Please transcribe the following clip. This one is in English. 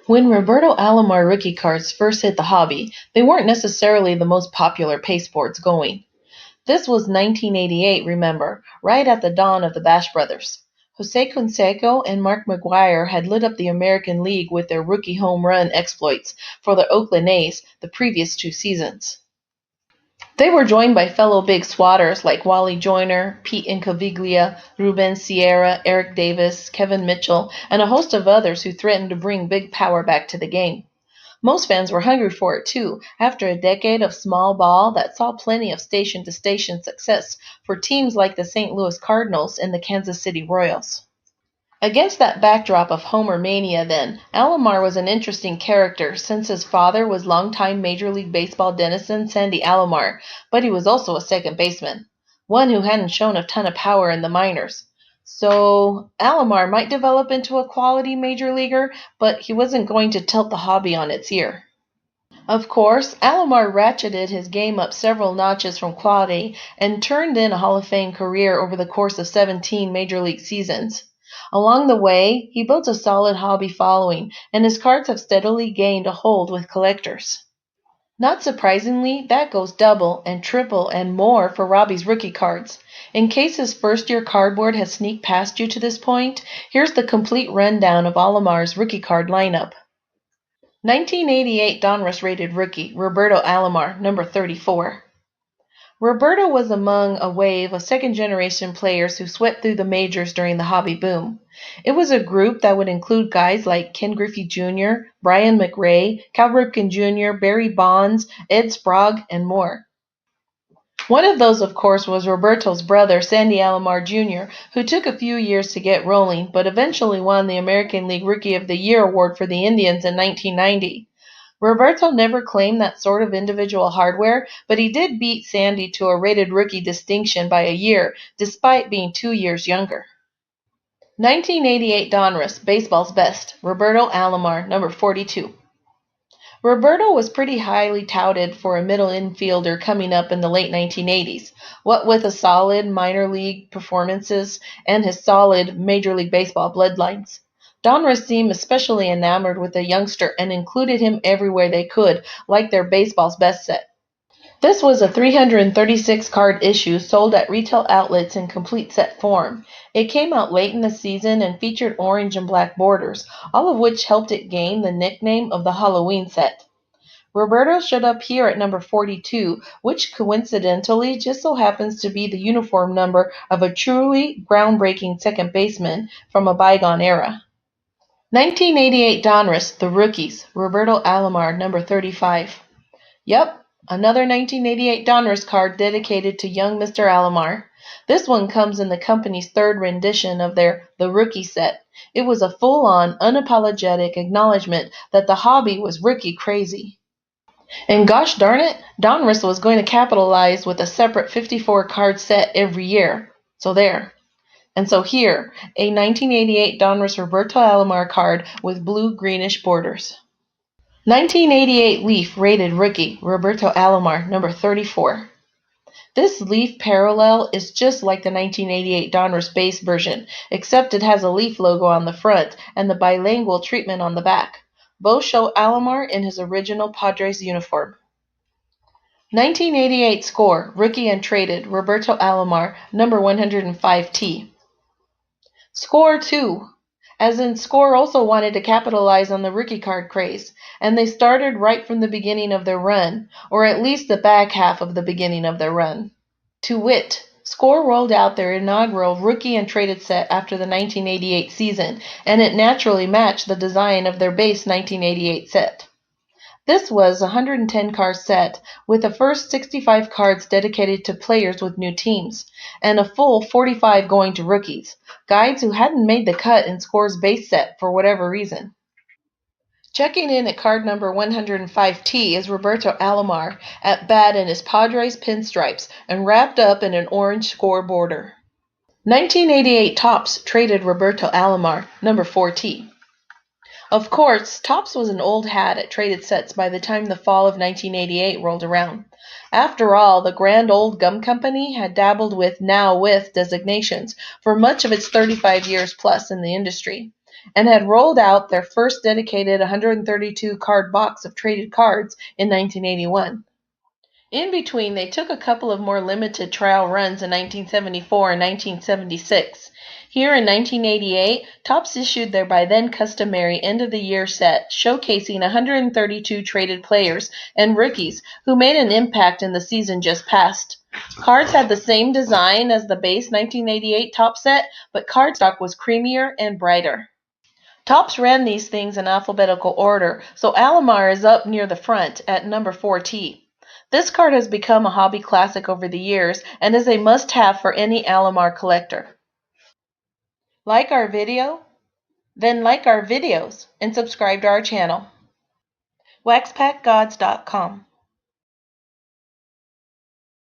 When Roberto Alomar rookie cards first hit the hobby, they weren't necessarily the most popular pasteboards going. This was 1988, remember, right at the dawn of the Bash Brothers. Canseco and Mark McGwire had lit up the American League with their rookie home run exploits for the Oakland A's the previous two seasons. They were joined by fellow big swatters like Wally Joyner, Pete Incaviglia, Ruben Sierra, Eric Davis, Kevin Mitchell, and a host of others who threatened to bring big power back to the game. Most fans were hungry for it too, after a decade of small ball that saw plenty of station-to-station success for teams like the St. Louis Cardinals and the Kansas City Royals. Against that backdrop of Homer mania then, Alomar was an interesting character since his father was longtime Major League Baseball denizen Sandy Alomar, but he was also a second baseman, one who hadn't shown a ton of power in the minors. So Alomar might develop into a quality major leaguer, but he wasn't going to tilt the hobby on its ear. Of course, Alomar ratcheted his game up several notches from quality and turned in a Hall of Fame career over the course of 17 major league seasons. Along the way, he built a solid hobby following, and his cards have steadily gained a hold with collectors. Not surprisingly, that goes double and triple and more for Robbie's rookie cards. In case his first-year cardboard has sneaked past you to this point, here's the complete rundown of Alomar's rookie card lineup. 1988 Donruss rated rookie, Roberto Alomar, number 34. Roberto was among a wave of second-generation players who swept through the majors during the hobby boom. It was a group that would include guys like Ken Griffey Jr., Brian McRae, Cal Ripken Jr., Barry Bonds, Ed Sprague, and more. One of those, of course, was Roberto's brother, Sandy Alomar Jr., who took a few years to get rolling, but eventually won the American League Rookie of the Year award for the Indians in 1990. Roberto never claimed that sort of individual hardware, but he did beat Sandy to a rated rookie distinction by a year, despite being 2 years younger. 1988 Donruss, baseball's best, Roberto Alomar, number 42. Roberto was pretty highly touted for a middle infielder coming up in the late 1980s, what with a solid minor league performances and his solid Major League Baseball bloodlines. Donruss seemed especially enamored with the youngster and included him everywhere they could, like their baseball's best set. This was a 336-card issue sold at retail outlets in complete set form. It came out late in the season and featured orange and black borders, all of which helped it gain the nickname of the Halloween set. Roberto showed up here at number 42, which coincidentally just so happens to be the uniform number of a truly groundbreaking second baseman from a bygone era. 1988 Donruss, the rookies, Roberto Alomar, number 35. Yep, another 1988 Donruss card dedicated to young Mr. Alomar. This one comes in the company's third rendition of their The Rookie set. It was a full-on, unapologetic acknowledgement that the hobby was rookie crazy. And gosh darn it, Donruss was going to capitalize with a separate 54-card set every year. So there. And so here, a 1988 Donruss Roberto Alomar card with blue-greenish borders. 1988 Leaf rated rookie, Roberto Alomar, number 34. This Leaf parallel is just like the 1988 Donruss base version, except it has a Leaf logo on the front and the bilingual treatment on the back. Both show Alomar in his original Padres uniform. 1988 Score, rookie and traded, Roberto Alomar, number 105T. Score 2, as in Score also wanted to capitalize on the rookie card craze, and they started right from the beginning of their run, or at least the back half of the beginning of their run. To wit, Score rolled out their inaugural rookie and traded set after the 1988 season, and it naturally matched the design of their base 1988 set. This was a 110-card set, with the first 65 cards dedicated to players with new teams, and a full 45 going to rookies, guys who hadn't made the cut in Score's base set for whatever reason. Checking in at card number 105T is Roberto Alomar, at bat in his Padres pinstripes and wrapped up in an orange Score border. 1988 Topps traded Roberto Alomar, number 4T. Of course, Topps was an old hat at traded sets by the time the fall of 1988 rolled around. After all, the grand old gum company had dabbled with now with designations for much of its 35 years plus in the industry. and had rolled out their first dedicated 132 card box of traded cards in 1981. In between, they took a couple of more limited trial runs in 1974 and 1976. Here in 1988, Topps issued their by then customary end-of-the-year set, showcasing 132 traded players and rookies who made an impact in the season just past. Cards had the same design as the base 1988 Topps set, but cardstock was creamier and brighter. Topps ran these things in alphabetical order, so Alomar is up near the front at number 4T. This card has become a hobby classic over the years and is a must-have for any Alomar collector. Like our video? Then like our videos and subscribe to our channel. WaxPackGods.com